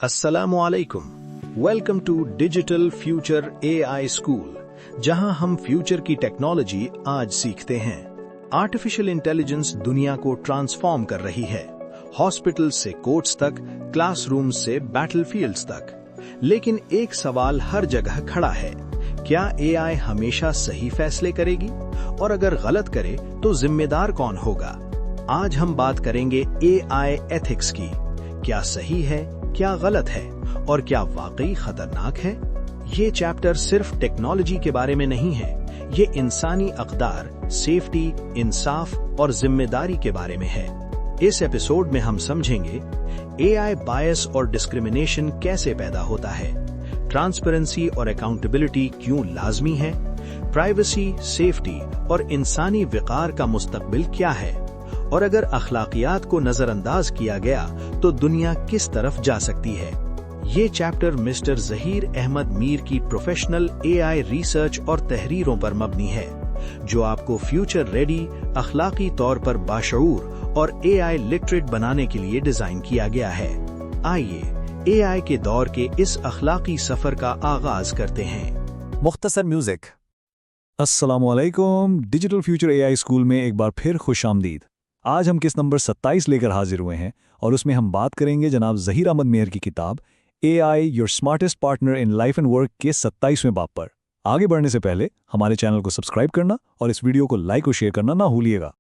अस्सलामु अलैकुम। Welcome to digital future AI school, जहां हम फ्यूचर की टेक्नोलॉजी आज सीखते हैं। आर्टिफिशियल इंटेलिजेंस दुनिया को ट्रांसफॉर्म कर रही है, हॉस्पिटल से कोर्ट्स तक, क्लासरूम से बैटलफील्ड्स तक। लेकिन एक सवाल हर जगह खड़ा है, क्या एआई हमेशा सही फैसले करेगी? और अगर गलत करे तो जिम्मेदार कौन होगा? आज हम बात करेंगे एआई एथिक्स की। क्या सही है, क्या गलत है और क्या वाकई खतरनाक है? ये चैप्टर सिर्फ टेक्नोलॉजी के बारे में नहीं है, ये इंसानी अक़दार, सेफ्टी, इंसाफ और जिम्मेदारी के बारे में है। इस एपिसोड में हम समझेंगे एआई बायस और डिस्क्रिमिनेशन कैसे पैदा होता है, ट्रांसपेरेंसी और अकाउंटेबिलिटी क्यों लाजमी है, प्राइवेसी, सेफ्टी और इंसानी विकार का मुस्तकबिल क्या है, और अगर अखलाकियात को नजरअंदाज किया गया तो दुनिया किस तरफ जा सकती है। ये चैप्टर मिस्टर ज़हीर अहमद मीर की प्रोफेशनल एआई रिसर्च और तहरीरों पर मबनी है, जो आपको फ्यूचर रेडी, अखलाकी तौर पर बाशऊर और एआई लिटरेट बनाने के लिए डिजाइन किया गया है। आइए एआई के दौर के इस अखलाकी सफर का आगाज करते हैं। मुख्तसर म्यूजिक। अस्सलामु अलैकुम। डिजिटल फ्यूचर एआई स्कूल में एक बार फिर खुश आमदीद। आज हम किस नंबर 27 लेकर हाजिर हुए हैं और उसमें हम बात करेंगे जनाब ज़हीर अहमद मीर की किताब AI your smartest partner in life and work के 27वें बाब पर। आगे बढ़ने से पहले हमारे चैनल को सब्सक्राइब करना और इस वीडियो को लाइक और शेयर करना ना भूलिएगा।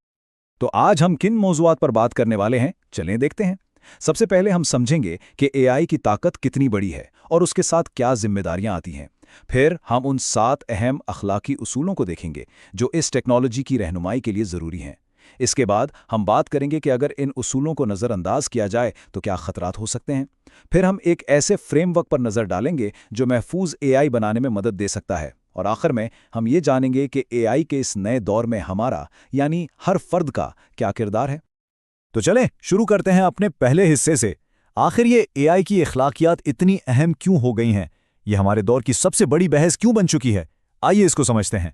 तो आज हम किन मौज़ूआत पर बात करने वाले हैं, चलें देखते हैं। सबसे पहले हम समझेंगे कि एआई की ताकत कितनी बड़ी है और उसके साथ क्या जिम्मेदारियां आती हैं। फिर हम उन 7 अहम अखलाकी उसूलों को देखेंगे जो इस टेक्नोलॉजी की रहनुमाई के लिए ज़रूरी हैं। इसके बाद हम बात करेंगे कि अगर इन उसूलों को नज़रअंदाज किया जाए तो क्या खतरात हो सकते हैं। फिर हम एक ऐसे फ्रेमवर्क पर नज़र डालेंगे जो महफूज एआई बनाने में मदद दे सकता है। और आखिर में हम ये जानेंगे कि एआई के इस नए दौर में हमारा यानी हर फर्द का क्या किरदार है। तो चलें शुरू करते हैं अपने पहले हिस्से से। आखिर ये एआई की अखलाकियात इतनी अहम क्यों हो गई हैं? ये हमारे दौर की सबसे बड़ी बहस क्यों बन चुकी है? आइए इसको समझते हैं।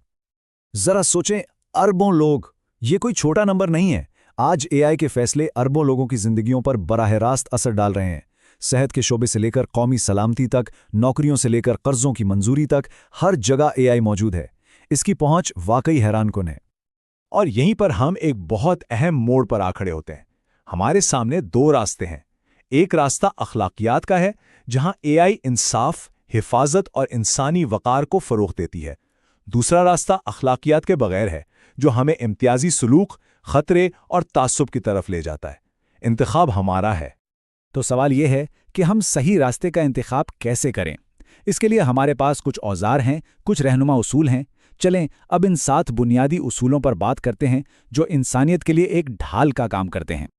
जरा सोचें, अरबों लोग, ये कोई छोटा नंबर नहीं है। आज एआई के फैसले अरबों लोगों की जिंदगियों पर बराह रास्त असर डाल रहे हैं। सेहत के शोबे से लेकर कौमी सलामती तक, नौकरियों से लेकर कर्जों की मंजूरी तक, हर जगह एआई मौजूद है। इसकी पहुंच वाकई हैरानकुन है। और यहीं पर हम एक बहुत अहम मोड़ पर आ खड़े होते हैं। हमारे सामने 2 रास्ते हैं। एक रास्ता अखलाकियात का है, जहां एआई इंसाफ, हिफाजत और इंसानी वकार को फरोग़ देती है। दूसरा रास्ता अखलाकियात के बगैर है, जो हमें इम्तियाजी सलूक, खतरे और तासुब की तरफ ले जाता है। इंतखाब हमारा है। तो सवाल यह है कि हम सही रास्ते का इंतखाब कैसे करें? इसके लिए हमारे पास कुछ औजार हैं, कुछ रहनुमा उसूल हैं। चलें अब इन 7 बुनियादी उसूलों पर बात करते हैं जो इंसानियत के लिए एक ढाल का काम करते हैं।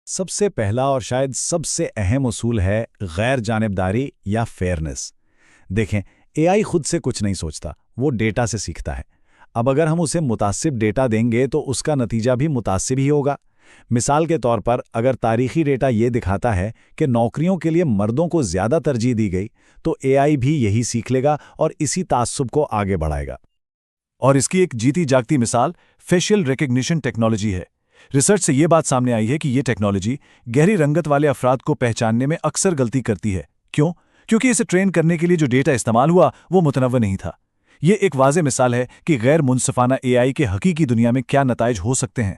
सबसे पहला और शायद सबसे अहम उसूल है गैर जानिबदारी या फेयरनेस। देखें, एआई खुद से कुछ नहीं सोचता, वो डेटा से सीखता है। अब अगर हम उसे मुतासिब डेटा देंगे तो उसका नतीजा भी मुतासिब ही होगा। मिसाल के तौर पर अगर तारीखी डेटा ये दिखाता है कि नौकरियों के लिए मर्दों को ज़्यादा तरजीह दी गई, तो एआई भी यही सीख लेगा और इसी तासुब को आगे बढ़ाएगा। और इसकी एक जीती जागती मिसाल फेशियल रिकग्निशन टेक्नोलॉजी है। रिसर्च से ये बात सामने आई है कि ये टेक्नोलॉजी गहरी रंगत वाले अफराद को पहचानने में अक्सर गलती करती है। क्यों? क्योंकि इसे ट्रेन करने के लिए जो डेटा इस्तेमाल हुआ वो मुतनव्वि नहीं था। ये एक वाज़ेह मिसाल है कि गैर मुनसिफाना एआई के हकीकी दुनिया में क्या नताइज हो सकते हैं।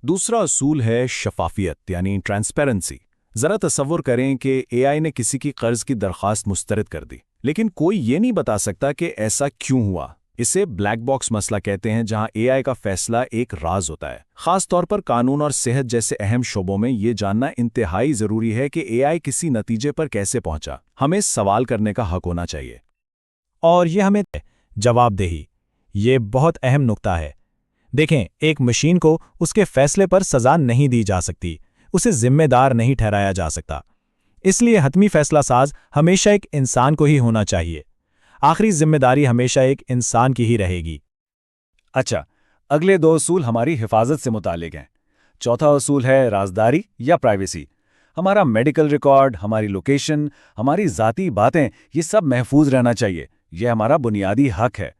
दूसरा असूल है शफाफियत यानी ट्रांसपेरेंसी। ज़रा तसव्वुर करें कि एआई ने किसी की कर्ज की दरख्वास्त मुस्तरद कर दी, लेकिन कोई ये नहीं बता सकता कि ऐसा क्यों हुआ। इसे ब्लैक बॉक्स मसला कहते हैं, जहां एआई का फैसला एक राज होता है। खास तौर पर कानून और सेहत जैसे अहम शोबों में ये जानना इंतहाई ज़रूरी है कि एआई किसी नतीजे पर कैसे पहुंचा। हमें सवाल करने का हक होना चाहिए। और ये हमें जवाबदेही, ये बहुत अहम नुक्ता है। देखें, एक मशीन को उसके फैसले पर सज़ा नहीं दी जा सकती, उसे जिम्मेदार नहीं ठहराया जा सकता। इसलिए हतमी फैसला साज हमेशा एक इंसान को ही होना चाहिए। आखिरी जिम्मेदारी हमेशा एक इंसान की ही रहेगी। अच्छा, अगले 2 उसूल हमारी हिफाजत से मुताल्लिक हैं। चौथा उसूल है राजदारी या प्राइवेसी। हमारा मेडिकल रिकॉर्ड, हमारी लोकेशन, हमारी ज़ाती बातें, ये सब महफूज रहना चाहिए। यह हमारा बुनियादी हक है।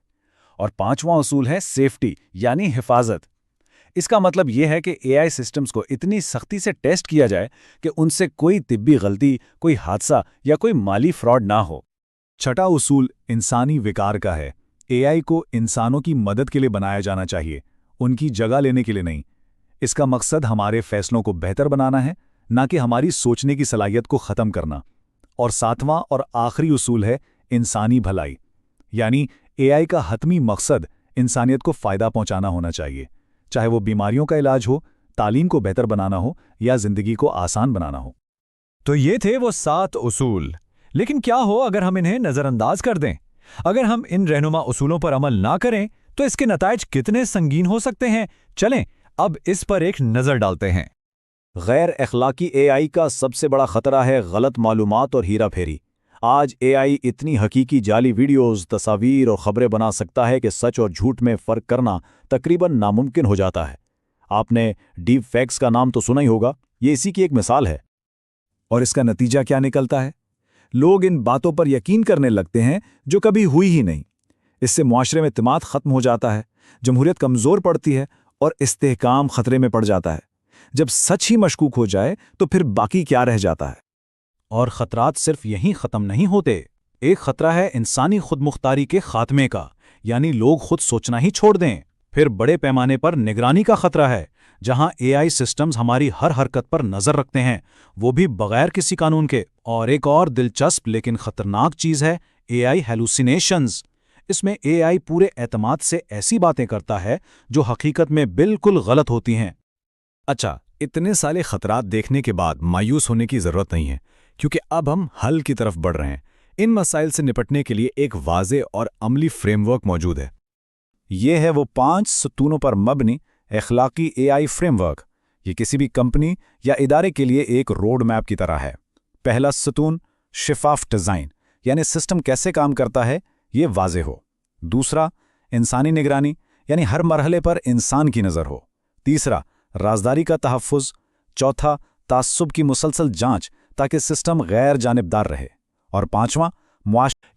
और 5वां उसूल है सेफ्टी यानी हिफाजत। اس کا مطلب یہ ہے کہ اے آئی سسٹمز کو اتنی سختی سے ٹیسٹ کیا جائے کہ ان سے کوئی طبی غلطی، کوئی حادثہ یا کوئی مالی فراڈ نہ ہو۔ چھٹا اصول انسانی وقار کا ہے۔ اے آئی کو انسانوں کی مدد کے لیے بنایا جانا چاہیے، ان کی جگہ لینے کے لیے نہیں۔ اس کا مقصد ہمارے فیصلوں کو بہتر بنانا ہے، نہ کہ ہماری سوچنے کی صلاحیت کو ختم کرنا۔ اور ساتواں اور آخری اصول ہے انسانی بھلائی، یعنی اے آئی کا حتمی مقصد انسانیت کو فائدہ پہنچانا ہونا چاہیے، چاہے وہ بیماریوں کا علاج ہو، تعلیم کو بہتر بنانا ہو یا زندگی کو آسان بنانا ہو۔ تو یہ تھے وہ 7 اصول، لیکن کیا ہو اگر ہم انہیں نظر انداز کر دیں؟ اگر ہم ان رہنما اصولوں پر عمل نہ کریں تو اس کے نتائج کتنے سنگین ہو سکتے ہیں؟ چلیں اب اس پر ایک نظر ڈالتے ہیں۔ غیر اخلاقی اے آئی کا سب سے بڑا خطرہ ہے غلط معلومات اور ہیرا پھیری۔ آج اے آئی اتنی حقیقی جعلی ویڈیوز، تصاویر اور خبریں بنا سکتا ہے کہ سچ اور جھوٹ میں فرق کرنا تقریباً ناممکن ہو جاتا ہے۔ آپ نے ڈیپ فیکس کا نام تو سنا ہی ہوگا، یہ اسی کی ایک مثال ہے۔ اور اس کا نتیجہ کیا نکلتا ہے؟ لوگ ان باتوں پر یقین کرنے لگتے ہیں جو کبھی ہوئی ہی نہیں۔ اس سے معاشرے میں اعتماد ختم ہو جاتا ہے، جمہوریت کمزور پڑتی ہے اور استحکام خطرے میں پڑ جاتا ہے۔ جب سچ ہی مشکوک ہو جائے تو پھر باقی کیا رہ جاتا ہے؟ اور خطرات صرف یہیں ختم نہیں ہوتے۔ ایک خطرہ ہے انسانی خود مختاری کے خاتمے کا، یعنی لوگ خود سوچنا ہی چھوڑ دیں۔ پھر بڑے پیمانے پر نگرانی کا خطرہ ہے، جہاں اے آئی سسٹمز ہماری ہر حرکت پر نظر رکھتے ہیں، وہ بھی بغیر کسی قانون کے۔ اور ایک اور دلچسپ لیکن خطرناک چیز ہے اے آئی ہیلوسینیشنز۔ اس میں اے آئی پورے اعتماد سے ایسی باتیں کرتا ہے جو حقیقت میں بالکل غلط ہوتی ہیں۔ اچھا، اتنے سارے خطرات دیکھنے کے بعد مایوس ہونے کی ضرورت نہیں ہے، کیونکہ اب ہم حل کی طرف بڑھ رہے ہیں۔ ان مسائل سے نپٹنے کے لیے ایک واضح اور عملی فریم ورک موجود ہے۔ یہ ہے وہ 5 ستونوں پر مبنی اخلاقی اے آئی فریم ورک۔ یہ کسی بھی کمپنی یا ادارے کے لیے ایک روڈ میپ کی طرح ہے۔ پہلا ستون شفاف ڈیزائن، یعنی سسٹم کیسے کام کرتا ہے یہ واضح ہو۔ دوسرا انسانی نگرانی، یعنی ہر مرحلے پر انسان کی نظر ہو۔ تیسرا رازداری کا تحفظ۔ چوتھا تعصب کی مسلسل جانچ تاکہ سسٹم غیر جانبدار رہے۔ اور پانچواں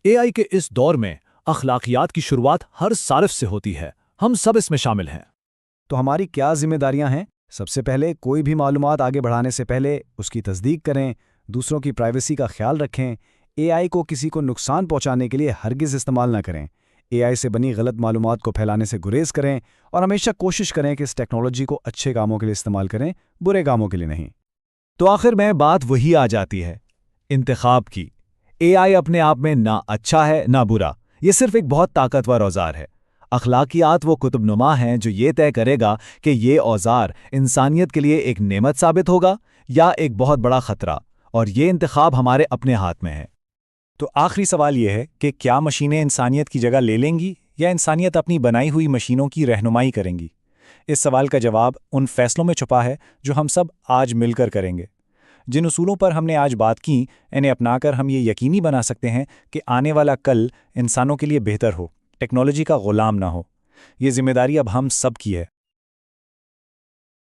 اے آئی کے اس دور میں اخلاقیات کی شروعات ہر صارف سے ہوتی ہے، ہم سب اس میں شامل ہیں۔ تو ہماری کیا ذمہ داریاں ہیں؟ سب سے پہلے کوئی بھی معلومات آگے بڑھانے سے پہلے اس کی تصدیق کریں، دوسروں کی پرائیویسی کا خیال رکھیں، اے آئی کو کسی کو نقصان پہنچانے کے لیے ہرگز استعمال نہ کریں، اے آئی سے بنی غلط معلومات کو پھیلانے سے گریز کریں، اور ہمیشہ کوشش کریں کہ اس ٹیکنالوجی کو اچھے کاموں کے لیے استعمال کریں، برے کاموں کے لیے نہیں۔ تو آخر میں بات وہی آ جاتی ہے، انتخاب کی۔ اے آئی اپنے آپ میں نہ اچھا ہے نہ برا، یہ صرف ایک بہت طاقتور اوزار ہے۔ اخلاقیات وہ کتب نما ہیں جو یہ طے کرے گا کہ یہ اوزار انسانیت کے لیے ایک نعمت ثابت ہوگا یا ایک بہت بڑا خطرہ، اور یہ انتخاب ہمارے اپنے ہاتھ میں ہے۔ تو آخری سوال یہ ہے کہ کیا مشینیں انسانیت کی جگہ لے لیں گی یا انسانیت اپنی بنائی ہوئی مشینوں کی رہنمائی کریں گی؟ اس سوال کا جواب ان فیصلوں میں چھپا ہے جو ہم سب آج مل کر کریں گے۔ جن اصولوں پر ہم نے آج بات کی، انہیں اپنا کر ہم یہ یقینی بنا سکتے ہیں کہ آنے والا کل انسانوں کے لیے بہتر ہو، ٹیکنالوجی کا غلام نہ ہو۔ یہ ذمہ داری اب ہم سب کی ہے۔